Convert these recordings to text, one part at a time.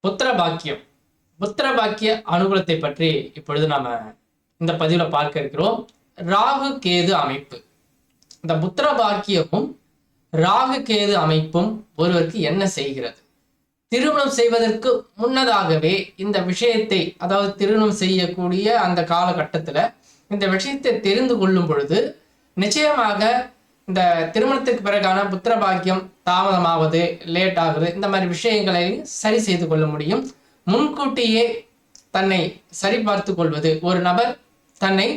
புத்திர பாக்கியம். புத்திர பாக்கிய அனுகூலத்தை பற்றி இப்பொழுது நாம இந்த பதிவுல பார்க்க இருக்கிறோம். ராகு கேது அமைப்பு. இந்த புத்திர பாக்கியமும் ராகு கேது அமைப்பும் ஒருவருக்கு என்ன செய்கிறது? திருமணம் செய்வதற்கு முன்னதாகவே இந்த விஷயத்தை, அதாவது திருமணம் செய்யக்கூடிய அந்த காலகட்டத்துல இந்த விஷயத்தை தெரிந்து கொள்ளும் பொழுது நிச்சயமாக இந்த திருமணத்துக்கு பிறகான புத்திர பாக்கியம் தாமதமாவது, லேட் ஆகுது, இந்த மாதிரி விஷயங்களை சரி செய்து கொள்ள முடியும். முன்கூட்டியே தன்னை சரிபார்த்து கொள்வது, ஒரு நபர் தன்னை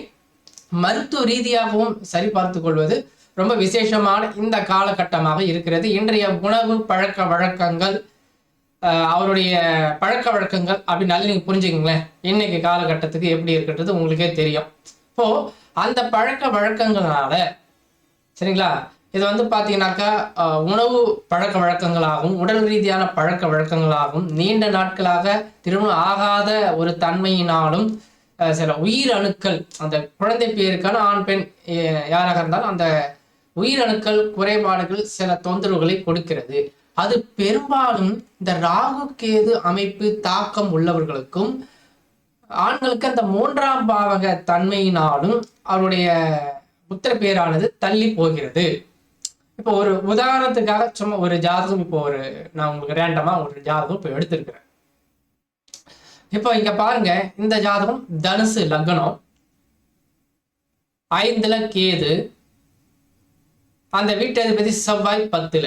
மருத்துவ ரீதியாகவும் சரிபார்த்து கொள்வது ரொம்ப விசேஷமான இந்த காலகட்டமாக இருக்கிறது. இன்றைய உணவு பழக்க வழக்கங்கள், அவருடைய பழக்க வழக்கங்கள் அப்படின்னு நீங்க புரிஞ்சுக்கங்களேன். இன்னைக்கு காலகட்டத்துக்கு எப்படி இருக்கிறது உங்களுக்கே தெரியும். இப்போ அந்த பழக்க வழக்கங்களால, சரிங்களா, இது பாத்தீங்கன்னாக்கா உணவு பழக்க வழக்கங்களாகவும் உடல் ரீதியான பழக்க வழக்கங்களாகவும் நீண்ட நாட்களாக திருமணம் ஆகாத ஒரு தன்மையினாலும் சில உயிர் அணுக்கள், அந்த குழந்தை பேருக்கான ஆண் பெண் யாராக இருந்தாலும் அந்த உயிரணுக்கள் குறைபாடுகள் சில தொந்தரவுகளை கொடுக்கிறது. அது பெரும்பாலும் இந்த ராகு கேது அமைப்பு தாக்கம் உள்ளவர்களுக்கும் ஆண்களுக்கு அந்த 3ஆம் பாவக தன்மையினாலும் அவருடைய புத்திர பேரானது தள்ளி போகிறது. இப்போ ஒரு உதாரணத்துக்காக சும்மா ஒரு ஜாதகம், இப்போ நான் உங்களுக்கு ரேண்டமா ஒரு ஜாதகம் இப்போ எடுத்திருக்கிறேன். இப்போ இங்க பாருங்க, இந்த ஜாதகம் தனுசு லக்னம், 5ல கேது, அந்த வீட்டதிபதி செவ்வாய் 10ல.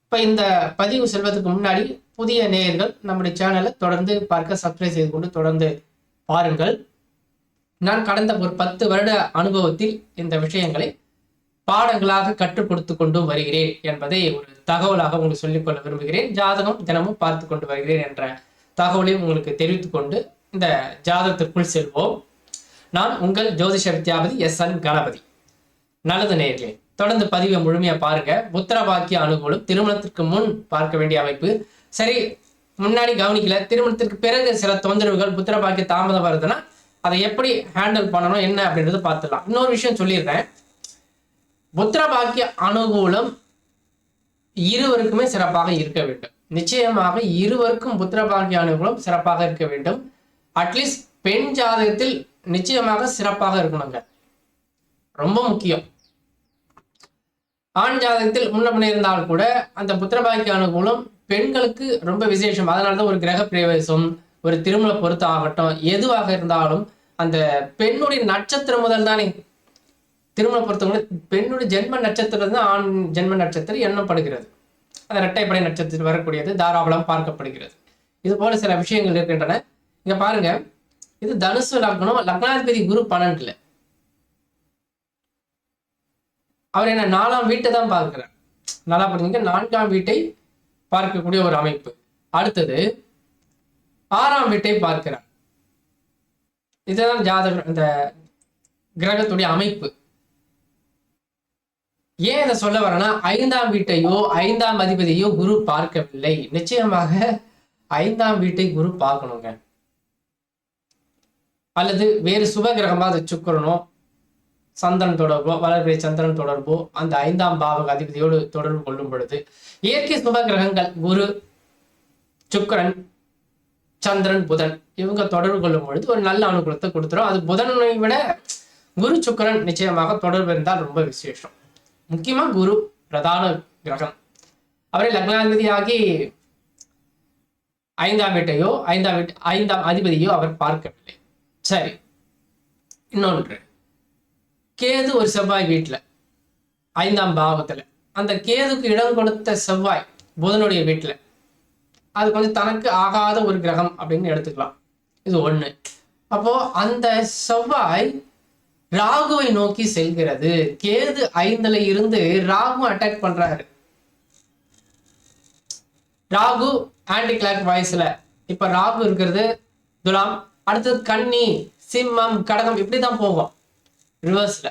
இப்ப இந்த பதிவு செல்வதற்கு முன்னாடி புதிய நேயர்கள் நம்முடைய சேனலை தொடர்ந்து பார்க்க சப்ஸ்கிரைப் செய்து கொண்டு தொடர்ந்து பாருங்கள். நான் கடந்த ஒரு 10 வருட அனுபவத்தில் இந்த விஷயங்களை பாடங்களாக கற்றுக் கொடுத்து கொண்டு வருகிறேன் என்பதை ஒரு தகவலாக உங்களுக்கு சொல்லிக்கொள்ள விரும்புகிறேன். ஜாதகம் தினமும் பார்த்து கொண்டு வருகிறேன் என்ற தகவலையும் உங்களுக்கு தெரிவித்துக் கொண்டு இந்த ஜாதகத்திற்குள் செல்வோம். நான் உங்கள் ஜோதிஷ வித்யாபதி SN கணபதி. நல்லது நேயர்களே, தொடர்ந்து பதிவை முழுமையா பாருங்க. புத்திர பாக்கிய அனுகூலம் திருமணத்திற்கு முன் பார்க்க வேண்டிய அமைப்பு. சரி, முன்னாடி கவனிக்கல, திருமணத்திற்கு பிறகு சில தொந்தரவுகள், புத்திர பாக்கிய தாமதம் வருதுன்னா அதை எப்படி ஹேண்டில் பண்ணணும் என்ன அப்படின்றது பார்த்துடலாம். இன்னொரு விஷயம் சொல்லிடுறேன், புத்திர பாக்கிய அனுகூலம் இருவருக்குமே சிறப்பாக இருக்க வேண்டும். நிச்சயமாக இருவருக்கும் புத்திர பாக்கிய அனுகூலம் சிறப்பாக இருக்க வேண்டும். அட்லீஸ்ட் பெண் ஜாதகத்தில் நிச்சயமாக சிறப்பாக இருக்கணுங்க, ரொம்ப முக்கியம். ஆண் ஜாதகத்தில் முன்ன பின்ன இருந்தால் கூட அந்த புத்திரபாக்கிய அனுகூலம் பெண்களுக்கு ரொம்ப விசேஷம். அதனாலதான் ஒரு கிரக பிரவேசம், ஒரு திருமண பொருத்தம் ஆகட்டும், எதுவாக இருந்தாலும் அந்த பெண்ணுடைய நட்சத்திரம் முதல் தானே திருமண பொருத்தம் கூட பெண்ணுடைய ஜென்ம நட்சத்திரம் தான் ஆண் ஜென்ம நட்சத்திரம் எண்ணப்படுகிறது. அந்த இரட்டைப்படை நட்சத்திரம் வரக்கூடியது தாராபலம் பார்க்கப்படுகிறது. இது போல சில விஷயங்கள் இருக்கின்றன. இங்க பாருங்க, இது தனுசு லக்னம், லக்னாதிபதி குரு 12ல. அவர் என்ன 4ஆம் வீட்டை தான் பார்க்கிறார். நல்லா புரிஞ்சுங்க, 4ஆம் வீட்டை பார்க்கக்கூடிய ஒரு அமைப்பு. அடுத்தது 6ஆம் வீட்டை பார்க்கிறார். இதுதான் ஜாதகம், இந்த கிரகத்துடைய அமைப்பு. ஏன் இதை சொல்ல வரேன்னா, 5ஆம் வீட்டையோ 5ஆம் அதிபதியோ குரு பார்க்கவில்லை. நிச்சயமாக 5ஆம் வீட்டை குரு பார்க்கணுங்க. அல்லது வேறு சுப கிரகமாக சுக்கிரனோ சந்திரன் தொடர்போ, வளர்பிறை சந்திரன் தொடர்போ அந்த 5ஆம் பாவக அதிபதியோடு தொடர்பு கொள்ளும் பொழுது இயற்கை சுப கிரகங்கள் குரு, சுக்கிரன், சந்திரன், புதன் இவங்க தொடர்பு கொள்ளும் பொழுது ஒரு நல்ல அனுகூலத்தை கொடுத்துரும். அது புதனை விட குரு சுக்கிரன் நிச்சயமாக தொடர்பு இருந்தால் ரொம்ப விசேஷம். முக்கியமா குரு பிரதான கிரகம். அவரை லக்னாதிபதியாகி 5ஆம் வீட்டையோ 5ஆம் அதிபதியோ அவர் பார்க்கவில்லை. சரி, இன்னொன்று, கேது ஒரு செவ்வாய் வீட்டுல 5ஆம் பாவத்துல, அந்த கேதுக்கு இடம் கொடுத்த செவ்வாய் புதனுடைய வீட்டுல, அது கொஞ்சம் தனக்கு ஆகாத ஒரு கிரகம் அப்படின்னு எடுத்துக்கலாம். இது ஒண்ணு. அப்போ அந்த செவ்வாய் ராகுவை நோக்கி செல்கிறது. கேது 5ல இருந்து ராகு அட்டாக் பண்றாரு. ராகு ஆன்டி கிளாக் வாய்ஸ்ல. இப்ப ராகு இருக்கிறது துலாம், அடுத்தது கன்னி, சிம்மம், கடகம், இப்படிதான் போகும் ரிவர்ஸ்ல.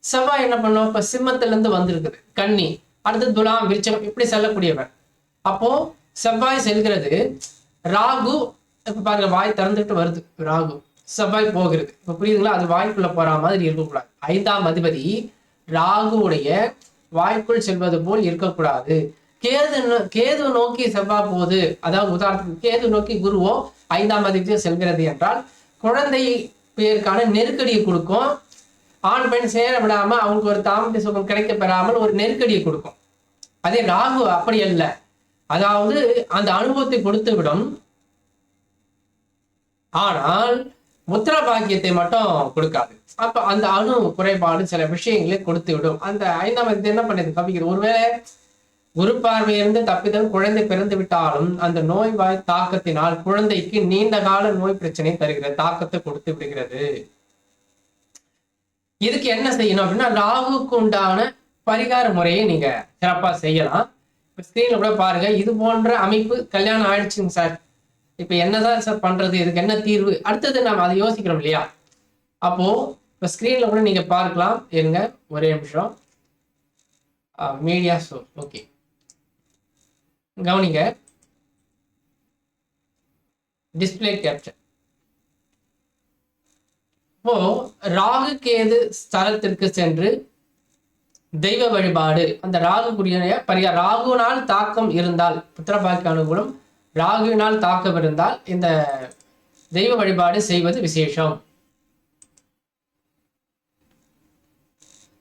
செவ்வாய் என்ன பண்ணும், இப்ப சிம்மத்துல இருந்து வந்திருக்குது கன்னி, அடுத்து துலாம், விருச்சம், இப்படி செல்லக்கூடியவர். அப்போ செவ்வாய் செல்கிறது, ராகு இப்ப பாருங்க வாய் திறந்துட்டு வருது, ராகு செவ்வாய் போகிறது. இப்ப புரியுதுங்களா? அது வாய்க்குள்ள போற மாதிரி இருக்கக்கூடாது. 5ஆம் அதிபதி ராகுவுடைய வாய்க்குள் செல்வது போல் இருக்கக்கூடாது. கேது நோக்கி செவ்வாய் போகுது, அதாவது உதாரணத்துக்கு கேது நோக்கி குருவோ 5ஆம் அதிபதியோ செல்கிறது என்றால் குழந்தை பேருக்கான நெருக்கடியை கொடுக்கும். ஆண் பெண் சேர விடாம அவங்களுக்கு ஒரு தாம்பத்திய சுகம் கிடைக்க பெறாமல் ஒரு நெருக்கடியை கொடுக்கும். அதே ராகு அப்படி அல்ல, அதாவது அந்த அனுபவத்தை கொடுத்து விடும். ஆனால் புத்திர பாக்கியத்தை மட்டும் கொடுக்காது. அப்ப அந்த அணு குறைபாடு சில விஷயங்களை கொடுத்து விடும். அந்த 5ஆம் அதிபதி என்ன பண்ணது கவிக்கிறது, ஒருவேளை குரு பார்வையிலிருந்து தப்பிதம் குழந்தை பிறந்து விட்டாலும் அந்த நோய்வாய் தாக்கத்தினால் குழந்தைக்கு நீண்ட கால நோய் பிரச்சனை தருகிறது, தாக்கத்தை கொடுத்து விடுகிறது. இதுக்கு என்ன செய்யணும் அப்படின்னா, ராகுக்கு உண்டான பரிகார முறையை நீங்க சிறப்பா செய்யலாம். இப்ப ஸ்கிரீன்ல கூட பாருங்க, இது போன்ற அமைப்பு கல்யாணம் ஆயிடுச்சுங்க சார், இப்ப என்னதான் சார் பண்றது, இதுக்கு என்ன தீர்வு, அடுத்தது நம்ம அதை யோசிக்கிறோம் இல்லையா. அப்போ இப்ப ஸ்கிரீன்ல கூட நீங்க பார்க்கலாம். இருங்க ஒரே நிமிஷம், மீடியா ஷோ. ஓகே, கவனிங்க, டிஸ்பிளே கேப்சர். இப்போ ராகு கேது ஸ்தலத்திற்கு சென்று தெய்வ வழிபாடு, அந்த ராகுக்குரிய பரிகாரம், ராகுனால் தாக்கம் இருந்தால் புத்திரபாக்கிய அனுகூலம், ராகுவினால் தாக்கம் இருந்தால் இந்த தெய்வ வழிபாடு செய்வது விசேஷம்.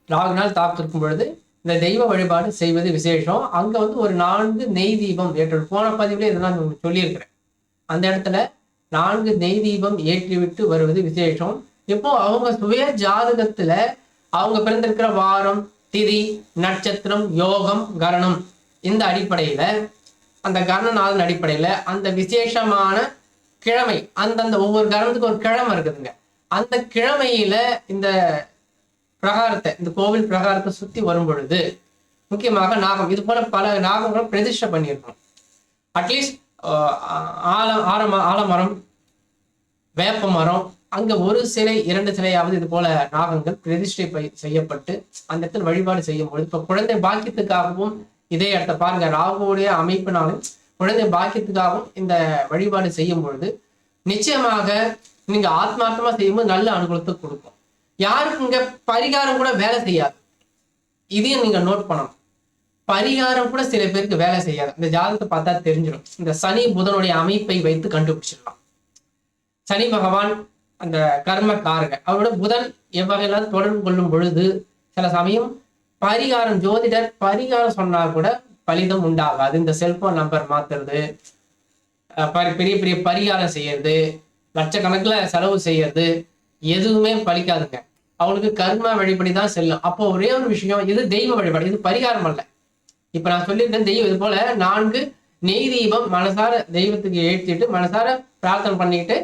ராகுனால் தாக்கம் இருக்கும் பொழுது இந்த தெய்வ வழிபாடு செய்வது விசேஷம். அங்க வந்து ஒரு 4 நெய் தீபம் ஏற்ற, போன பதிவுல இதெல்லாம் சொல்லியிருக்கிறேன். அந்த இடத்துல 4 நெய் தீபம் ஏற்றிவிட்டு வருவது விசேஷம். இப்போ அவங்க சுய ஜாதகத்துல அவங்க பிறந்திருக்கிற வாரம், திதி, நட்சத்திரம், யோகம், கரணம், இந்த அடிப்படையில, அந்த கரணநாதன் அடிப்படையில அந்த விசேஷமான கிழமை, அந்தந்த ஒவ்வொரு கரணத்துக்கு ஒரு கிழமை இருக்குதுங்க, அந்த கிழமையில இந்த பிரகாரத்தை, இந்த கோவில் பிரகாரத்தை சுத்தி வரும் பொழுது முக்கியமாக நாகம், இது போல பல நாகங்களும் பிரதிஷ்டை பண்ணியிருக்கணும். அட்லீஸ்ட் ஆலமரம், வேப்ப மரம், அங்க ஒரு சிலை 2 சிலையாவது இது போல நாகங்கள் பிரதிஷ்டை செய்யப்பட்டு அந்த இடத்துல வழிபாடு செய்யும் பொழுது, இப்ப குழந்தை பாக்கியத்துக்காகவும் இதே இடத்த பாருங்க, ராகுவுடைய அமைப்பினாலும் குழந்தை பாக்கியத்துக்காகவும் இந்த வழிபாடு செய்யும் பொழுது நிச்சயமாக நீங்க ஆத்மார்த்தமா செய்யும்போது நல்ல அனுகூலத்தை கொடுக்கும். யாருக்குங்க பரிகாரம் கூட வேலை செய்யாது, இதையும் நீங்க நோட் பண்ணணும். பரிகாரம் கூட சில பேருக்கு வேலை செய்யாது. இந்த ஜாதகத்தை பார்த்தா தெரிஞ்சிடும். இந்த சனி புதனுடைய அமைப்பை வைத்து கண்டுபிடிச்சிடலாம். சனி பகவான் அந்த கர்ம காரக, அவரோட புதன் எவ்வகையெல்லாம் தொடர்பு கொள்ளும் பொழுது சில சமயம் பரிகாரம், ஜோதிடர் பரிகாரம் சொன்னா கூட பலிதம் உண்டாகாது. இந்த செல்போன் நம்பர் மாத்துறது, பெரிய பெரிய பரிகாரம் செய்யறது, லட்சக்கணக்கில் செலவு செய்யறது, எதுவுமே பலிக்காதுங்க. அவங்களுக்கு கர்ம வழிபடிதான் செல்லும். அப்போ ஒரே ஒரு விஷயம், இது தெய்வ வழிபாடு, இது பரிகாரம் அல்ல. இப்ப நான் சொல்லியிருக்கேன், தெய்வம் இது போல 4 நெய் தீபம் மனசார தெய்வத்துக்கு ஏற்றிட்டு மனசார பிரார்த்தனை பண்ணிட்டு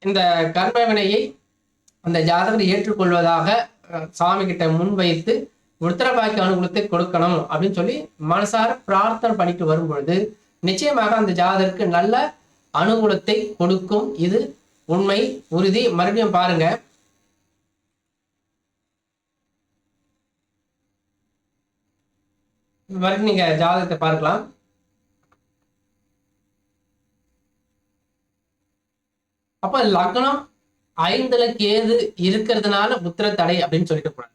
இந்த கர்ம வினையை அந்த ஜாதகத்தை ஏற்றுக்கொள்வதாக சாமி கிட்ட முன்வைத்து உத்தரபாக்கிய அனுகூலத்தை கொடுக்கணும் அப்படின்னு சொல்லி மனசார பிரார்த்தனை பண்ணிட்டு வரும் பொழுது நிச்சயமாக அந்த ஜாதகருக்கு நல்ல அனுகூலத்தை கொடுக்கும். இது உண்மை, உறுதி. மறுபடியும் பாருங்க, மறுபடியும் நீங்க ஜாதகத்தை பார்க்கலாம். அப்ப லக்னம் 5ல கேது இருக்கிறதுனால புத்திர தடை அப்படின்னு சொல்லிட்டு போறாங்க.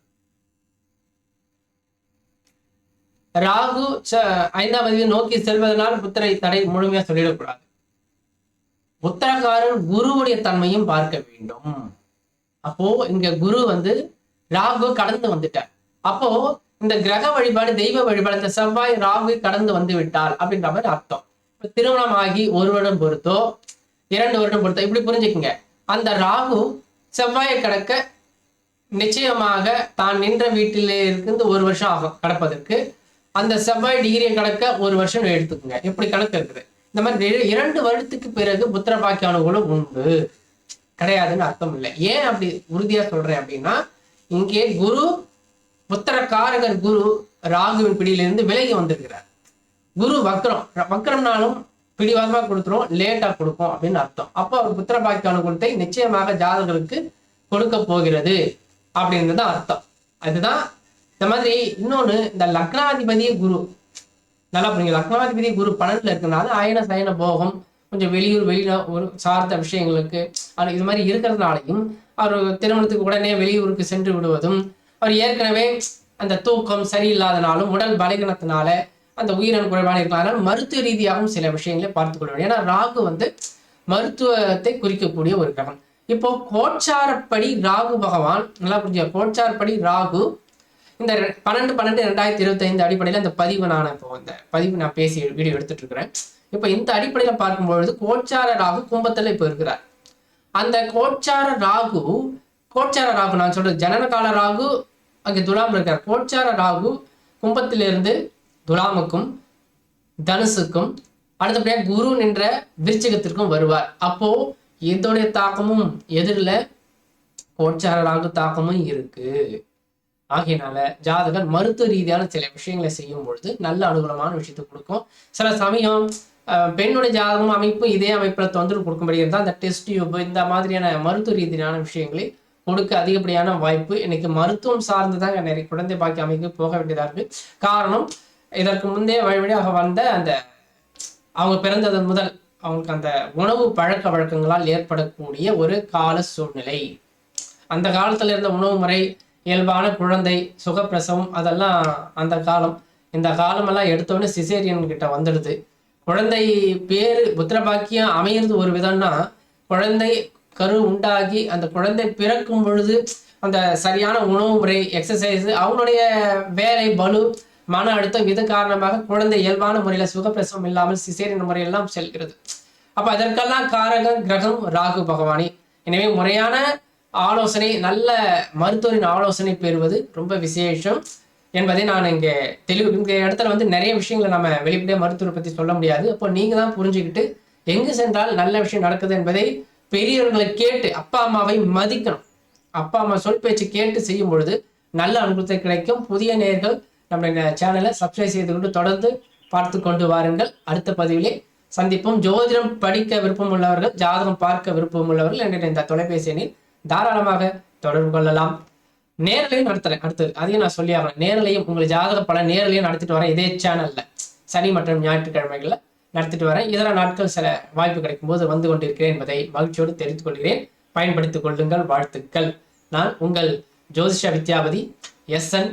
ராகு 5ஆம் அதிபதியை நோக்கி செல்வதனால் புத்திரை தடை முழுமையா சொல்லிடக்கூடாது. புத்திரக்காரன் குருவுடைய தன்மையும் பார்க்க வேண்டும். அப்போ இங்க குரு வந்து ராகு கடந்து வந்துட்டார். அப்போ இந்த கிரக வழிபாடு, தெய்வ வழிபாடு, இந்த செவ்வாய் ராகு கடந்து வந்து விட்டால் அப்படின்ற மாதிரி அர்த்தம். இப்ப திருமணம் ஆகி 1 வருடம் பொறுத்தோ 2 வருடம் பொறுத்தோ இப்படி புரிஞ்சுக்குங்க. அந்த ராகு செவ்வாயை கடக்க நிச்சயமாக தான் நின்ற வீட்டிலே இருந்து 1 வருஷம் ஆகும் கடப்பதற்கு. அந்த செவ்வாய் டிகிரியை கடக்க 1 வருஷம் எடுத்துக்குங்க. எப்படி கணக்கு இருக்குது. இந்த மாதிரி 2 வருடத்துக்கு பிறகு புத்திர பாக்கிய அனுகூலம் உண்டு, கிடையாதுன்னு அர்த்தம் இல்லை. ஏன் அப்படி உறுதியா சொல்றேன் அப்படின்னா, இங்கே குரு புத்திர காரகர் குரு ராகுவின் பிடியிலிருந்து விலகி வந்திருக்கிறார். குரு வக்ரம், வக்ரம்னாலும் பிடிவாதமா கொடுத்துரும், லேட்டா கொடுக்கும் அப்படின்னு அர்த்தம். அப்போ அவர் புத்திர பாக்கிய அனுகூலத்தை நிச்சயமாக ஜாதகருக்கு கொடுக்க போகிறது அப்படின்றது அர்த்தம். அதுதான் இந்த மாதிரி. இன்னொன்னு, இந்த லக்னாதிபதி குரு நல்லா புரியுங்க. லக்னாதிபதி குரு 12ல இருக்கனால அயன சயன போகம், கொஞ்சம் வெளியூர் சார்ந்த விஷயங்களுக்கு இது மாதிரி இருக்கிறதுனாலையும் அவர் திருமணத்துக்கு உடனே வெளியூருக்கு சென்று விடுவதும், அவர் ஏற்கனவே அந்த தூக்கம் சரியில்லாதனாலும் உடல் பலகீனத்தினால அந்த உயிரின குறைபாடு இருக்கலாம். அதனால மருத்துவ ரீதியாகவும் சில விஷயங்களை பார்த்துக் கொள்ள வேண்டும். ஏன்னா ராகு வந்து மருத்துவத்தை குறிக்கக்கூடிய ஒரு கிரகம். இப்போ கோச்சாரப்படி ராகு பகவான் நல்லா புரிஞ்சு, கோச்சாரப்படி ராகு இந்த 12/12/2025 அடிப்படையில் இந்த பதிவு நான் பேசி வீடியோ எடுத்துட்டு இருக்கிறேன். இப்போ இந்த அடிப்படையில் பார்க்கும்பொழுது கோச்சார ராகு கும்பத்துல இப்போ இருக்கிறார். அந்த கோச்சார ராகு நான் சொல்றது ஜனனகால ராகு அங்கே துலாம் இருக்கார். கோச்சார ராகு கும்பத்திலிருந்து துலாமுக்கும் தனுசுக்கும் அடுத்தபடியாக குரு நின்ற விருச்சிகத்திற்கும் வருவார். அப்போ இதோடைய தாக்கமும் எதிரில் கோச்சார ராகு தாக்கமும் இருக்கு. ஆகையினால ஜாதகர் மருத்துவ ரீதியான சில விஷயங்களை செய்யும் பொழுது நல்ல அனுகூலமான விஷயத்தை கொடுக்கும். சில சமயம் பெண்ணுடைய ஜாதகம் அமைப்பு இதே அமைப்பில் தொந்தரவு கொடுக்கும்படி இருந்தால் அந்த டெஸ்ட் டியூப் இந்த மாதிரியான மருத்துவ ரீதியான விஷயங்களை கொடுக்க அதிகப்படியான வாய்ப்பு. இன்னைக்கு மருத்துவம் சார்ந்துதாங்க நிறைய குழந்தை பாக்கி அமைக்க போக வேண்டியதா இருக்கு. காரணம் இதற்கு முந்தைய வழிவழியாக வந்த அந்த அவங்க பிறந்தது முதல் அவங்களுக்கு அந்த உணவு பழக்க வழக்கங்களால் ஏற்படக்கூடிய ஒரு கால சூழ்நிலை. அந்த காலத்துல இருந்த உணவு முறை, இயல்பான குழந்தை சுகப்பிரசவம், அதெல்லாம் அந்த காலம். இந்த காலமெல்லாம் எடுத்தோடனே சிசேரியன் கிட்ட வந்துடுது. குழந்தை பேரு புத்திரபாக்கியம் அமையிறது ஒரு விதம்னா, குழந்தை கரு உண்டாகி அந்த குழந்தை பிறக்கும் பொழுது அந்த சரியான உணவு முறை, எக்ஸசைஸ், அவங்களுடைய வேலை பளு, மன அழுத்தம், இது காரணமாக குழந்தை இயல்பான முறையில சுகப்பிரசவம் இல்லாமல் சிசேரியன் முறையெல்லாம் செல்கிறது. அப்ப அதற்கெல்லாம் காரக கிரகம் ராகு பகவானே. எனவே முறையான ஆலோசனை, நல்ல மருத்துவரின் ஆலோசனை பெறுவது ரொம்ப விசேஷம் என்பதை நான் இங்கே இந்த இடத்துல வந்து நிறைய விஷயங்களை நம்ம வெளிப்படையாக மருத்துவரை பற்றி சொல்ல முடியாது. அப்போ நீங்க தான் புரிஞ்சுக்கிட்டு எங்கு சென்றால் நல்ல விஷயம் நடக்குது என்பதை பெரியவர்களை கேட்டு, அப்பா அம்மாவை மதிக்கணும். அப்பா அம்மா சொல் பேச்சு கேட்டு செய்யும் பொழுது நல்ல அனுபவத்தை கிடைக்கும். புதிய நேயர்கள் நம்ம சேனலை சப்ஸ்கிரைப் செய்து கொண்டு தொடர்ந்து பார்த்து கொண்டு வாருங்கள். அடுத்த பதிவிலே சந்திப்போம். ஜோதிடம் படிக்க விருப்பம் உள்ளவர்கள், ஜாதகம் பார்க்க விருப்பம் உள்ளவர்கள் என்கிட்ட இந்த தொலைபேசி எண்ணில் தாராளமாக தொடர்பு கொள்ளலாம். நேரலையும் நடத்துறேன். அடுத்தது அதையும் நான் சொல்லி ஆகணும். நேரலையும் உங்களை ஜாதக பல நேரலையும் நடத்திட்டு வரேன். இதே சேனல்ல சனி மற்றும் ஞாயிற்றுக்கிழமைகள்ல நடத்திட்டு வரேன். இதர நாட்கள் சில வாய்ப்பு கிடைக்கும் போது வந்து கொண்டிருக்கிறேன் என்பதை மகிழ்ச்சியோடு தெரிவித்துக் கொள்கிறேன். பயன்படுத்திக் கொள்ளுங்கள். வாழ்த்துக்கள். நான் உங்கள் ஜோதிஷ வித்யாபதி SN